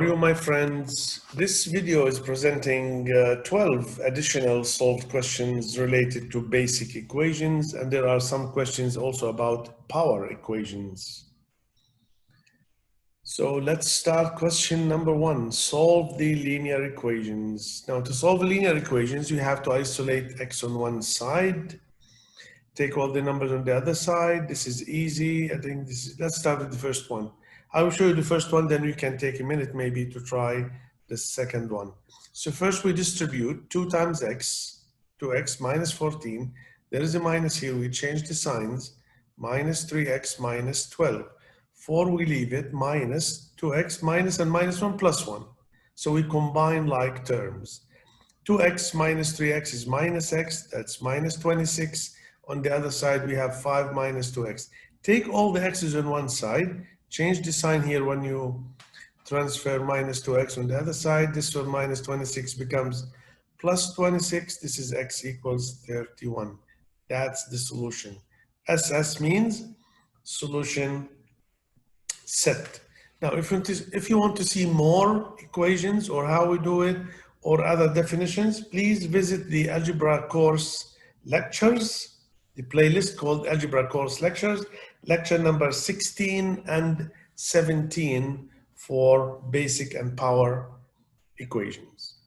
are you, my friends? This video is presenting 12 additional solved questions related to basic equations, and there are some questions also about power equations. So let's start question number 1. Solve the linear equations. Now, to solve the linear equations, you have to isolate x on one side. Take all the numbers on the other side. This is easy. I think this is, let's start with the first one. I will show you the first one, then we can take a minute maybe to try the second one. So first we distribute 2 times x to x minus 14. There is a minus here. We change the signs. Minus 3x minus 12. 4 we leave it, minus 2x minus and minus 1 plus 1. So we combine like terms. 2x minus 3x is minus x. That's minus 26. On the other side, we have 5 minus 2x. Take all the x's on one side. Change the sign here when you transfer minus 2x on the other side. This one minus 26 becomes plus 26. This is x equals 31. That's the solution. SS means solution set. Now, if you want to see more equations or how we do it or other definitions, please visit the algebra course lectures, the playlist called Algebra Course Lectures, lecture number 16 and 17 for basic and power equations.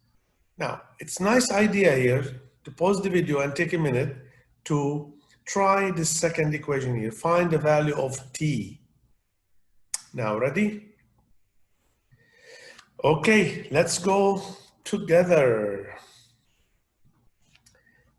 Now, it's a nice idea here to pause the video and take a minute to try the second equation here. Find the value of t. Now, ready? Okay, let's go together.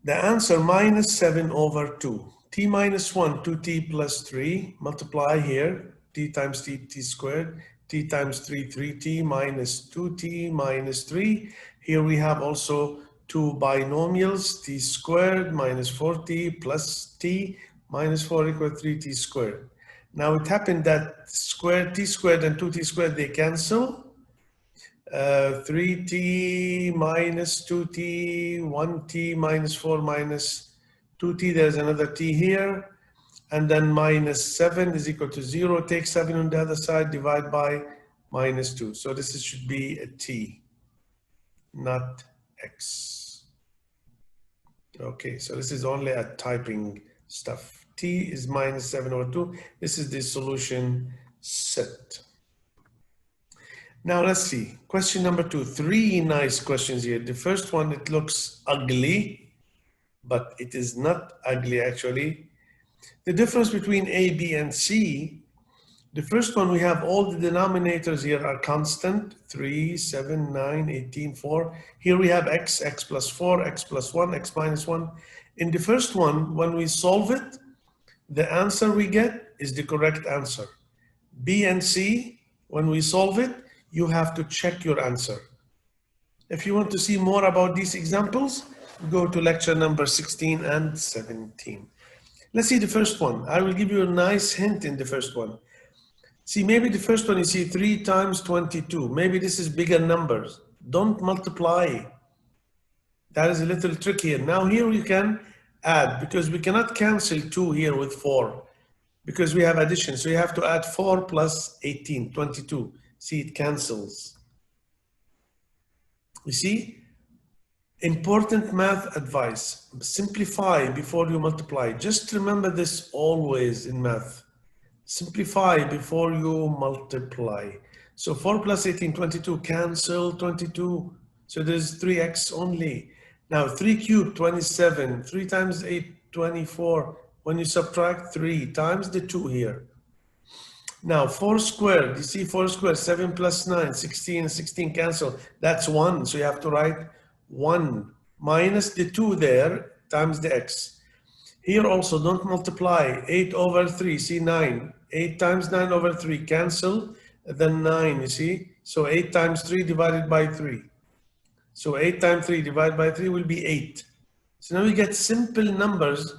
The answer minus 7 over 2. T minus 1, 2t plus 3. Multiply here. T times t, t squared. T times 3, 3t minus 2t minus 3. Here we have also two binomials. T squared minus 4t plus t minus 4 equal 3t squared. Now it happened that squared, t squared and 2t squared, they cancel. 3t minus 2t, 1t minus 4 minus 2t, there's another t here, and then minus 7 is equal to 0. Take 7 on the other side, divide by minus 2. So this should be a t, not x. Okay, so this is only a typing stuff. T is minus 7 over 2. This is the solution set. Now let's see, question number 2. 3 nice questions here. The first one, it looks ugly, but it is not ugly actually. The difference between A, B, and C, the first one we have all the denominators here are constant, 3, 7, 9, 18, 4. Here we have x, x plus 4, x plus 1, x minus 1. In the first one, when we solve it, the answer we get is the correct answer. B and C, when we solve it, you have to check your answer. If you want to see more about these examples, go to lecture number 16 and 17. Let's see the first one. I will give you a nice hint in the first one. See, maybe the first one you see 3 times 22. Maybe this is bigger numbers. Don't multiply. That is a little tricky. Now here we can add, because we cannot cancel 2 here with 4, because we have addition. So you have to add 4 plus 18, 22. See, it cancels. You see, important math advice. Simplify before you multiply. Just remember this always in math. Simplify before you multiply. So 4 plus 18, 22, cancel 22. So there's 3x only. Now 3 cubed, 27. 3 times 8, 24. When you subtract 3 times the 2 here. Now 4 squared, you see 4 squared, 7 plus 9, 16, 16 cancel. That's 1, so you have to write 1 minus the 2 there times the x. Here also don't multiply, 8 over 3, see 9. 8 times 9 over 3, cancel, then 9, you see. So 8 times 3 divided by 3. So 8 times 3 divided by 3 will be 8. So now we get simple numbers.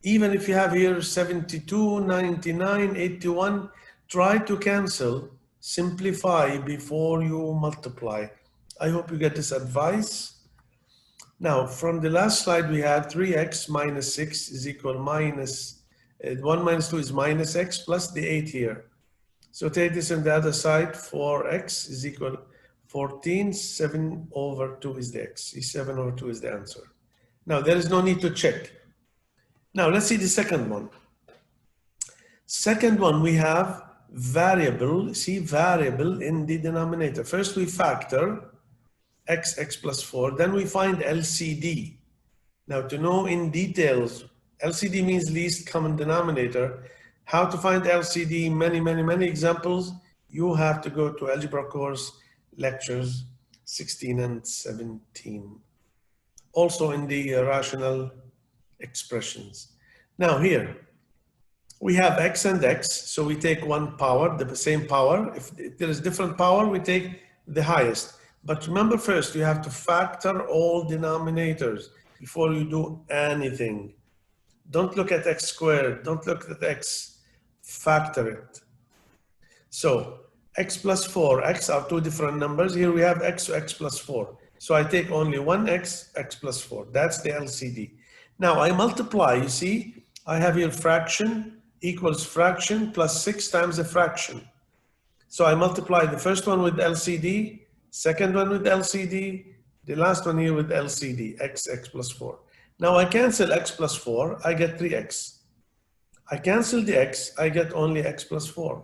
Even if you have here 72, 99, 81, try to cancel, simplify before you multiply. I hope you get this advice. Now, from the last slide, we had 3x minus 6 is equal minus, 1 minus 2 is minus x plus the 8 here. So take this on the other side. 4x is equal 14. 7 over 2 is the x. See, 7 over 2 is the answer. Now, there is no need to check. Now, let's see the second one. Second one, we have variable. See, variable in the denominator. First, we factor x plus 4. Then we find LCD. Now, to know in details, LCD means least common denominator. How to find LCD, many examples. You have to go to algebra course lectures 16 and 17. Also in the rational expressions. Now here, we have x and x, so we take one power, the same power. If there is different power, we take the highest. But remember first, you have to factor all denominators before you do anything. Don't look at x squared, don't look at x, factor it. So x plus 4, x are two different numbers. Here we have x, so x plus 4. So I take only one x, x plus 4. That's the LCD. Now I multiply, you see, I have here fraction equals fraction plus 6 times a fraction. So I multiply the first one with LCD, second one with LCD, the last one here with LCD, x plus 4. Now I cancel x plus 4, I get 3x. I cancel the x, I get only x plus 4.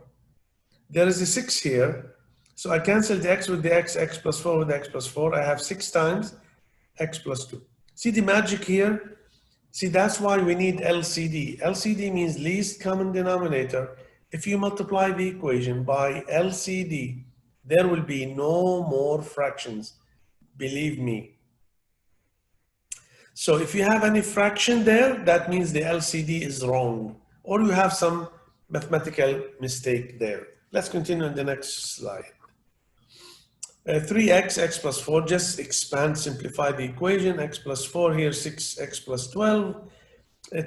There is a 6 here, so I cancel the x with the x plus 4 with x plus 4. I have 6 times x plus 2. See the magic here? See, that's why we need LCD. LCD means least common denominator. If you multiply the equation by LCD, there will be no more fractions. Believe me. So if you have any fraction there, that means the LCD is wrong, or you have some mathematical mistake there. Let's continue on the next slide. 3x, x plus 4, just expand, simplify the equation. X plus 4 here, 6x plus 12.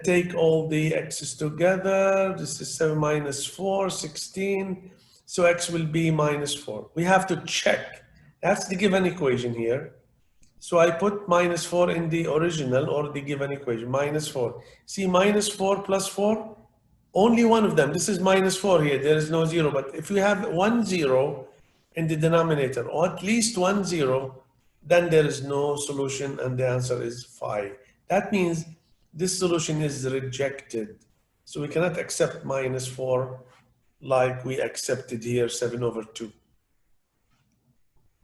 Take all the x's together. This is 7 minus 4, 16. So x will be minus 4. We have to check. That's the given equation here. So I put minus 4 in the original or the given equation, minus 4. See, minus 4 plus 4, only one of them. This is minus 4 here. There is no 0. But if you have 1 0 in the denominator, or at least 1 0, then there is no solution and the answer is 5. That means this solution is rejected. So we cannot accept minus 4 like we accepted here 7 over 2.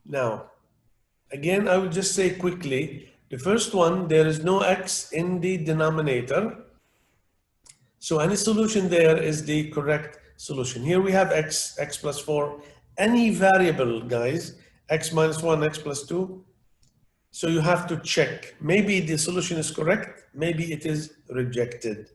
Now, again, I will just say quickly, the first one, there is no x in the denominator. So any solution there is the correct solution. Here we have x plus 4, any variable, guys, x minus 1, x plus 2. So you have to check. Maybe the solution is correct, maybe it is rejected.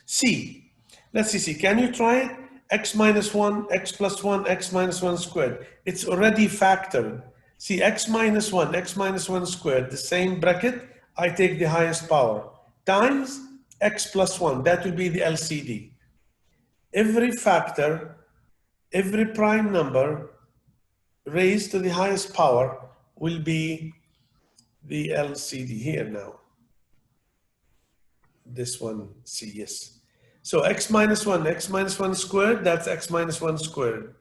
C, let's see, can you try it? X minus 1, x plus 1, x minus 1 squared. It's already factored. See, x minus 1 squared, the same bracket, I take the highest power, times x plus 1, that will be the LCD. Every factor, every prime number raised to the highest power will be the LCD here now. This one, C, yes. So x minus 1 squared, that's x minus 1 squared.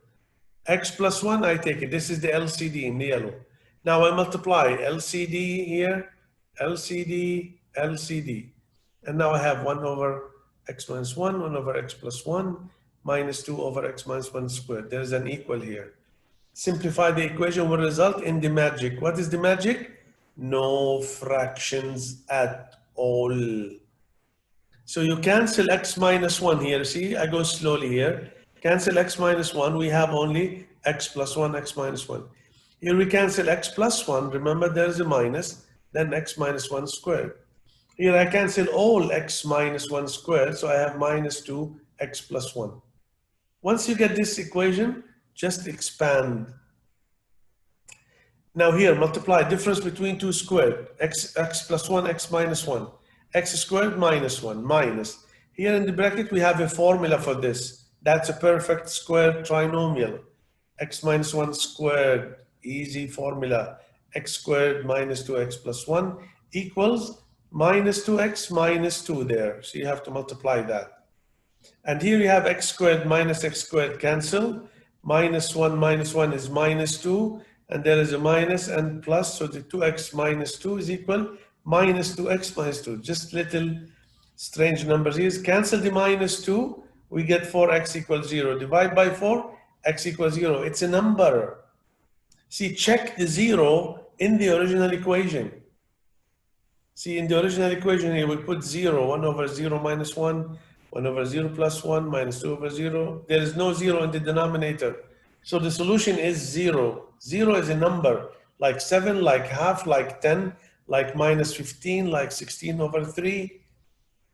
X plus 1, I take it. This is the LCD in the yellow. Now I multiply LCD here, LCD, LCD. And now I have 1 over x minus 1, 1 over x plus 1, minus 2 over x minus 1 squared. There's an equal here. Simplify the equation will result in the magic. What is the magic? No fractions at all. So you cancel x minus 1 here. See, I go slowly here. Cancel x minus 1, we have only x plus 1, x minus 1. Here we cancel x plus 1, remember there is a minus, then x minus 1 squared. Here I cancel all x minus 1 squared, so I have minus 2 x plus 1. Once you get this equation, just expand. Now here, multiply difference between 2 squared, x plus 1, x minus 1. X squared minus 1, minus. Here in the bracket, we have a formula for this. That's a perfect square trinomial. X minus 1 squared, easy formula. X squared minus 2x plus 1 equals minus 2x minus 2 there. So you have to multiply that. And here you have x squared minus x squared cancel. minus 1 is minus 2, and there is a minus and plus, so the 2x minus 2 is equal minus 2x minus 2. Just little strange numbers here. Cancel the minus 2, we get 4x equals 0. Divide by 4, x equals 0. It's a number. See, check the 0 in the original equation. See, in the original equation here, we put 0, 1 over 0 minus 1, 1 over 0 plus 1, minus 2 over 0. There is no 0 in the denominator. So the solution is 0. 0 is a number, like 7, like half, like 10, like minus 15, like 16 over 3.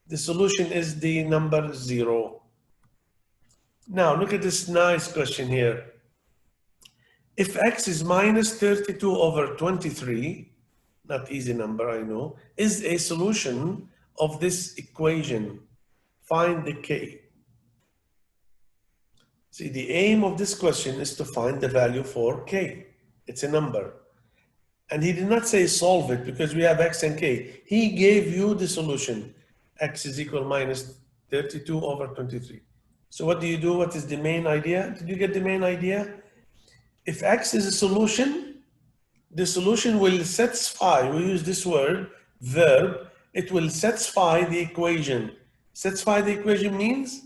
The solution is the number 0. Now, look at this nice question here. If x is minus 32 over 23, not easy number, I know, is a solution of this equation, find the k. See, the aim of this question is to find the value for k. It's a number. And he did not say solve it because we have x and k. He gave you the solution. X is equal minus 32 over 23. So what do you do? What is the main idea? Did you get the main idea? If x is a solution, the solution will satisfy, we use this word, verb, it will satisfy the equation. Satisfy the equation means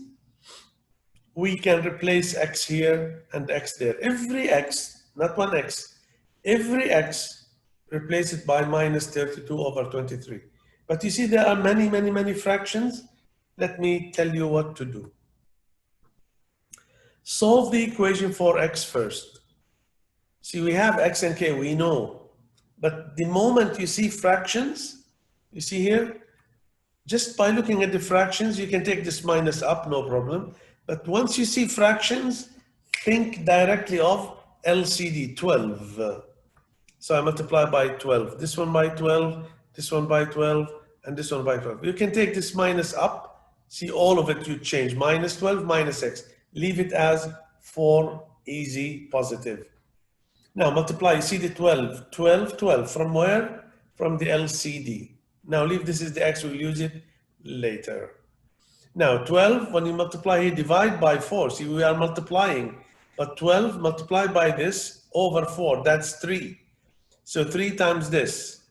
we can replace x here and x there. Every x, not one x, every x, replace it by minus 32 over 23. But you see, there are many, many, many fractions. Let me tell you what to do. Solve the equation for x first. See, we have x and k, we know. But the moment you see fractions, you see here, just by looking at the fractions, you can take this minus up, no problem. But once you see fractions, think directly of LCD, 12. So I multiply by 12. This one by 12, this one by 12, and this one by 12. You can take this minus up. See, all of it you change. Minus 12, minus x. Leave it as 4, easy, positive. Now multiply, you see the 12, 12, 12. From where? From the LCD. Now leave this is the x, we'll use it later. Now 12, when you multiply here, divide by 4. See, we are multiplying. But 12 multiplied by this over 4, that's 3. So 3 times this.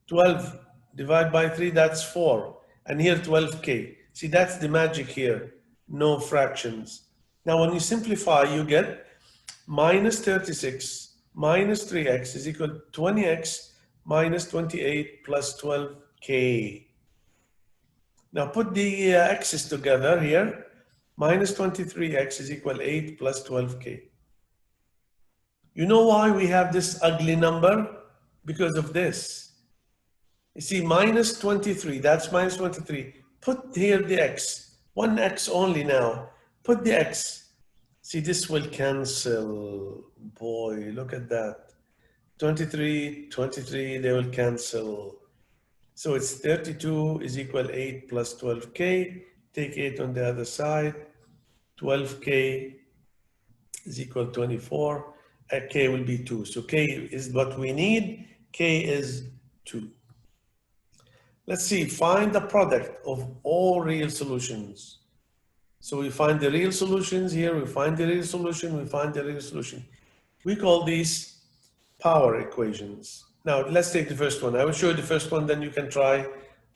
12 divided by 3, that's 4. And here 12k. See, that's the magic here. No fractions. Now when you simplify, you get minus 36 minus 3x is equal to 20x minus 28 plus 12k. Now put the x's together here. Minus 23x is equal to 8 plus 12k. You know why we have this ugly number? Because of this. You see, minus 23, that's minus 23. Put here the x, one x only now. Put the x. See, this will cancel. Boy, look at that. 23, 23, they will cancel. So it's 32 is equal to 8 plus 12k. Take 8 on the other side. 12k is equal to 24. K will be 2. So k is what we need. K is 2. Let's see, find the product of all real solutions. So we find the real solutions here, we find the real solution, we find the real solution. We call these power equations. Now let's take the first one. I will show you the first one, then you can try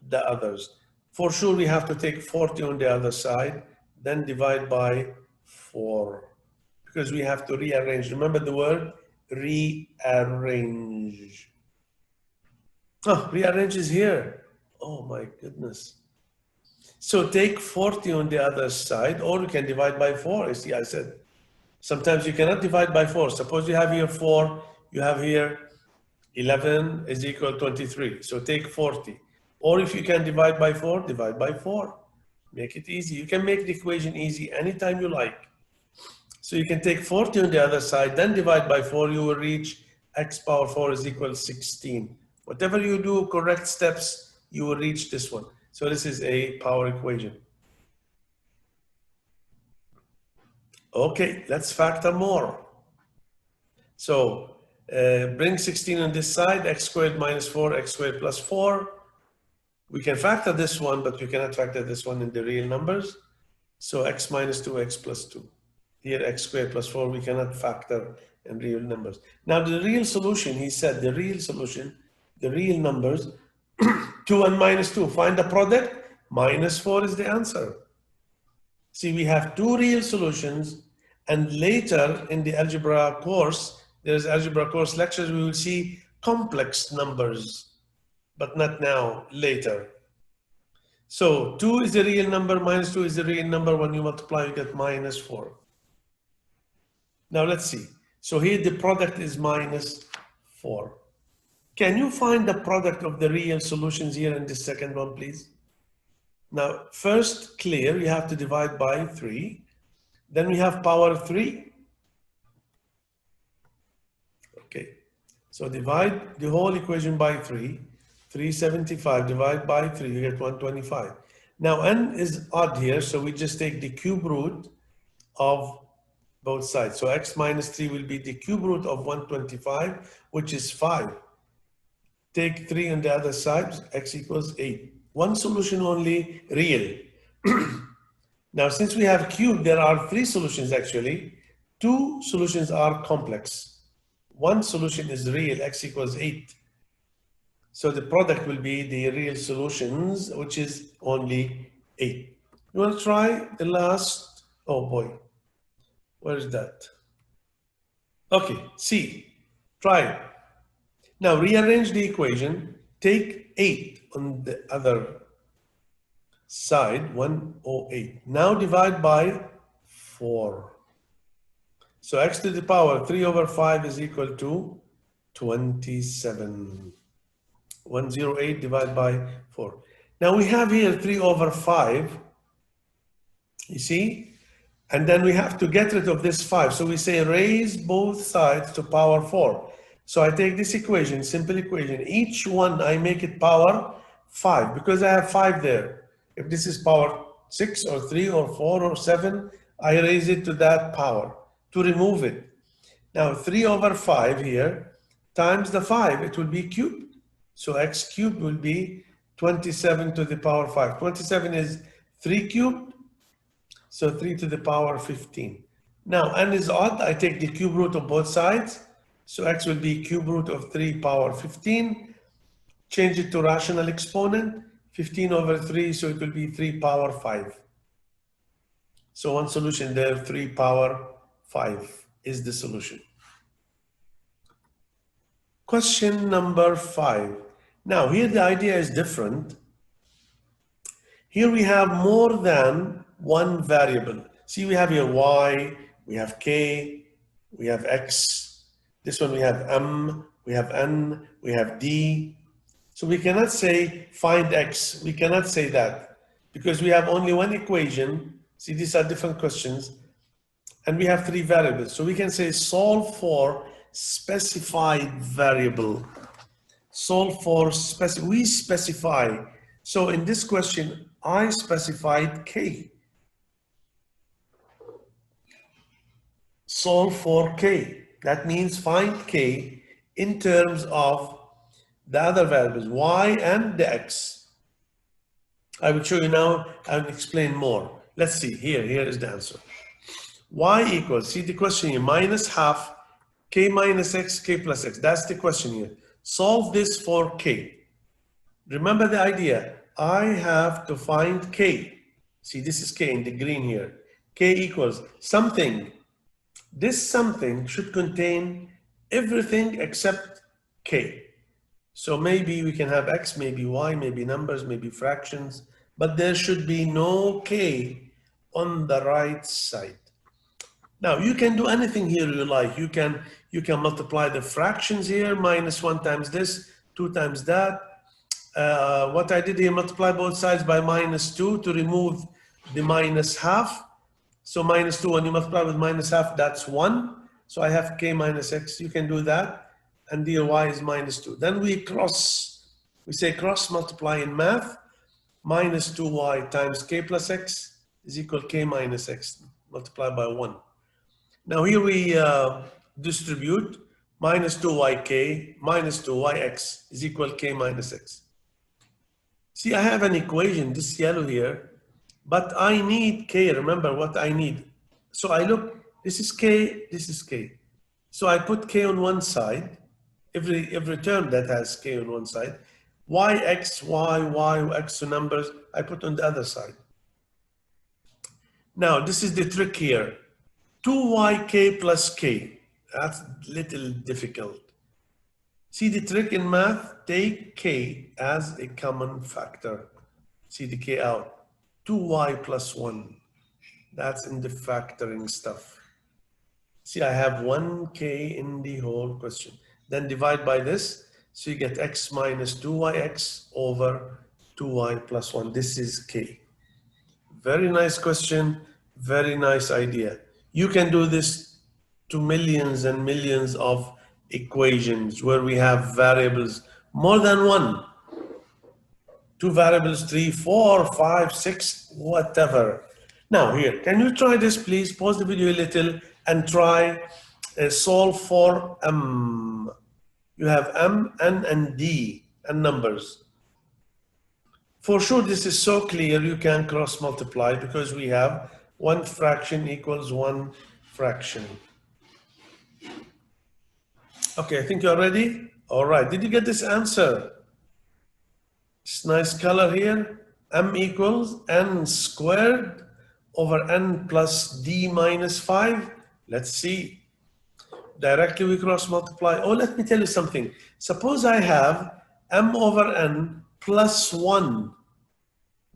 the others. For sure, we have to take 40 on the other side, then divide by 4. Because we have to rearrange. Remember the word rearrange. Oh, rearrange is here. Oh my goodness. So take 40 on the other side, or you can divide by 4. You see, I said, sometimes you cannot divide by 4. Suppose you have here 4, you have here 11 is equal to 23. So take 40. Or if you can divide by 4, divide by 4. Make it easy. You can make the equation easy anytime you like. So you can take 40 on the other side, then divide by 4, you will reach x power 4 is equal to 16. Whatever you do, correct steps, you will reach this one. So this is a power equation. Okay, let's factor more. So bring 16 on this side, x squared minus 4, x squared plus 4. We can factor this one, but we cannot factor this one in the real numbers. So x minus 2, x plus 2. Here x squared plus 4, we cannot factor in real numbers. Now the real solution, he said, the real solution, the real numbers, 2 and minus 2, find the product, minus 4 is the answer. See, we have two real solutions, and later in the algebra course, there's algebra course lectures, we will see complex numbers, but not now, later. So 2 is the real number, minus 2 is the real number. When you multiply, you get minus 4. Now let's see. So here the product is minus 4. Can you find the product of the real solutions here in the second one, please? Now, first, clear, you have to divide by 3. Then we have power 3. Okay, so divide the whole equation by 3. 375 divided by 3, you get 125. Now, n is odd here, so we just take the cube root of both sides. So x minus 3 will be the cube root of 125, which is 5. Take 3 on the other side, x equals 8. One solution only, real. Now, since we have cube, there are 3 solutions actually. 2 solutions are complex. One solution is real, x equals 8. So the product will be the real solutions, which is only 8. You want to try the last? Oh boy, where is that? Okay, C, try it. Now rearrange the equation, take 8 on the other side, 108. Now divide by 4. So x to the power 3 over 5 is equal to 27. 108 divided by 4. Now we have here 3 over 5, you see? And then we have to get rid of this 5. So we say raise both sides to power 4. So I take this equation, simple equation. Each one I make it power 5 because I have 5 there. If this is power 6 or 3 or 4 or 7, I raise it to that power to remove it. Now 3 over 5 here times the 5, it will be cubed. So x cubed will be 27 to the power 5. 27 is 3 cubed, so 3 to the power 15. Now n is odd, I take the cube root of both sides. So x will be cube root of 3 power 15. Change it to rational exponent, 15 over 3, so it will be 3 power 5. So one solution there, 3 power 5 is the solution. Question number 5. Now here the idea is different. Here we have more than one variable. See, we have here y, we have k, we have x. This one we have m, we have n, we have d. So we cannot say find x. We cannot say that because we have only one equation. See, these are different questions. And we have 3 variables. So we can say solve for specified variable. Solve for we specify. So in this question, I specified k. Solve for k. That means find k in terms of the other variables, y and the x. I will show you now and explain more. Let's see, here is the answer. Y equals, see the question here, minus half k minus x, k plus x. That's the question here. Solve this for k. Remember the idea. I have to find k. See, this is k in the green here. K equals something. This something should contain everything except k. So maybe we can have x, maybe y, maybe numbers, maybe fractions, but there should be no k on the right side. Now you can do anything here you like. You can multiply the fractions here, minus 1 times this, 2 times that. What I did here, multiply both sides by minus 2 to remove the minus half. So minus 2, when you multiply with minus half, that's 1. So I have k minus x. You can do that. And the y is minus 2. Then we say cross multiply in math. Minus 2y times k plus x is equal to k minus x multiplied by 1. Now here we distribute minus 2yk minus 2yx is equal to k minus x. See, I have an equation, this yellow here, but I need k. Remember what I need. So I look This is k, this is k. So I put k on one side, every term that has k on one side. Yx, y, x numbers, I put on the other side. Now, this is the trick here. 2yk plus k. That's a little difficult. See the trick in math? Take k as a common factor. See the k out. 2y plus 1. That's in the factoring stuff. See, I have 1k in the whole question. Then divide by this. So you get x minus 2yx over 2y plus 1. This is k. Very nice question. Very nice idea. You can do this to millions and millions of equations where we have variables more than one. 2 variables, 3, 4, 5, 6, whatever. Now here, can you try this please? Pause the video a little and try solve for m. You have m, n, and d, and numbers. For sure, this is so clear you can cross multiply because we have one fraction equals one fraction. Okay, I think you're ready. All right, did you get this answer? This nice color here. M equals n squared over n plus d minus 5. Let's see. Directly we cross multiply. Oh, let me tell you something. Suppose I have m over n plus 1.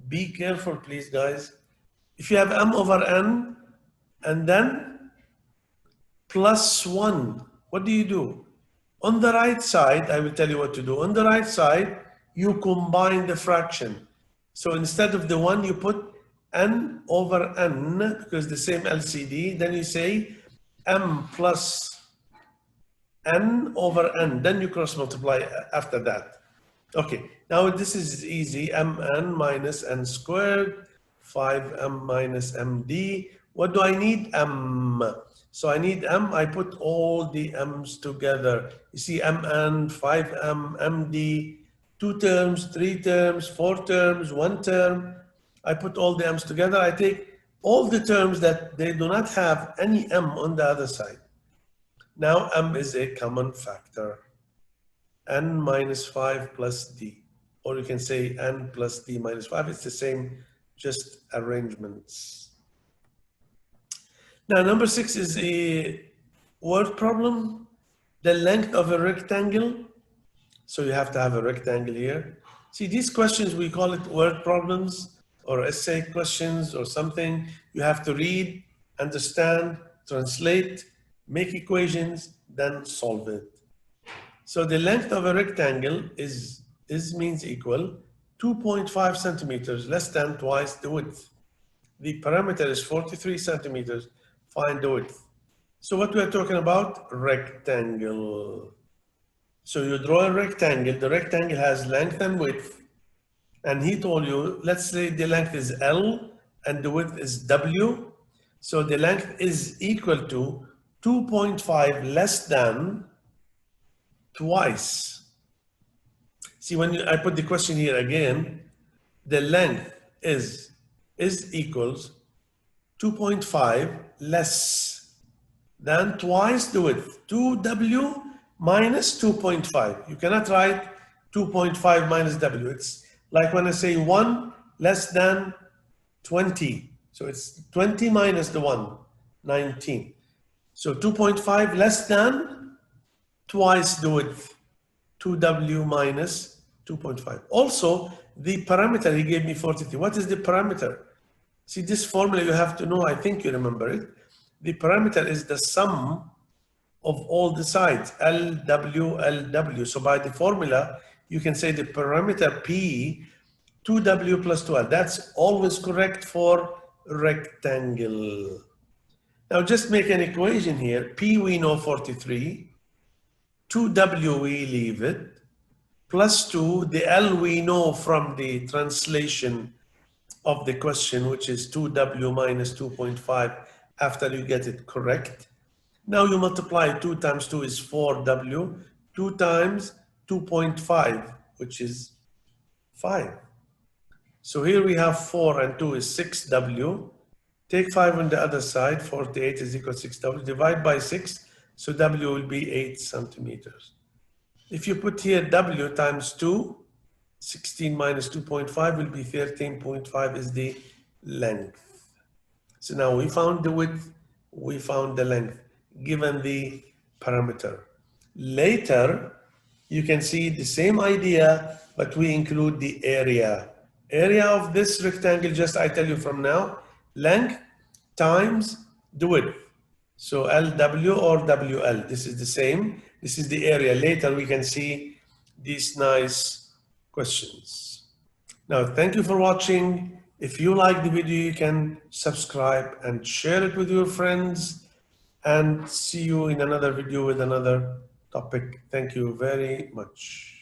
Be careful, please, guys. If you have m over n and then plus 1, what do? On the right side, I will tell you what to do. On the right side, you combine the fraction. So instead of the 1, you put n over n, because the same LCD. Then you say m plus n over n. Then you cross multiply after that. Okay, now this is easy. mn minus n squared, 5m minus md. What do I need? M. So I need m. I put all the m's together. You see mn, 5m, md, 2 terms, 3 terms, 4 terms, 1 term. I put all the m's together. I take all the terms that they do not have any m on the other side. Now m is a common factor. N minus 5 plus d. Or you can say n plus d minus 5. It's the same, just arrangements. Now, number 6 is a word problem. The length of a rectangle. So you have to have a rectangle here. See, these questions, we call it word problems or essay questions or something. You have to read, understand, translate, make equations, then solve it. So the length of a rectangle means equal 2.5 centimeters, less than twice the width. The parameter is 43 centimeters. Find the width. So what we are talking about? Rectangle. So you draw a rectangle. The rectangle has length and width. And he told you, let's say the length is L and the width is W. So the length is equal to 2.5 less than twice. See, when I put the question here again, the length is equals 2.5 less than twice the width. 2w minus 2.5. You cannot write 2.5 minus w. It's like when I say 1 less than 20. So it's 20 minus the 1, 19. So 2.5 less than twice the width, 2w minus 2.5. Also, the parameter he gave me 43. What is the parameter? See, this formula you have to know, I think you remember it. The parameter is the sum of all the sides, LW, LW. So by the formula, you can say the parameter P, 2W plus 2L. That's always correct for rectangle. Now just make an equation here. P we know 43, 2W we leave it, plus 2, the L we know from the translation of the question, which is 2W minus 2.5 after you get it correct. Now you multiply 2 times 2 is 4W, 2 times 2.5, which is 5. So here we have 4 and 2 is 6W. Take 5 on the other side, 48 is equal to 6W, divide by 6, so W will be 8 centimeters. If you put here W times 2, 16 minus 2.5 will be 13.5 is the length. So now we found the width, we found the length, given the parameter. Later, you can see the same idea, but we include the area. Area of this rectangle, just I tell you from now, length times the width. So LW or WL, this is the same. This is the area. Later we can see these nice questions. Now, thank you for watching. If you like the video, you can subscribe and share it with your friends, and see you in another video with another topic. Thank you very much.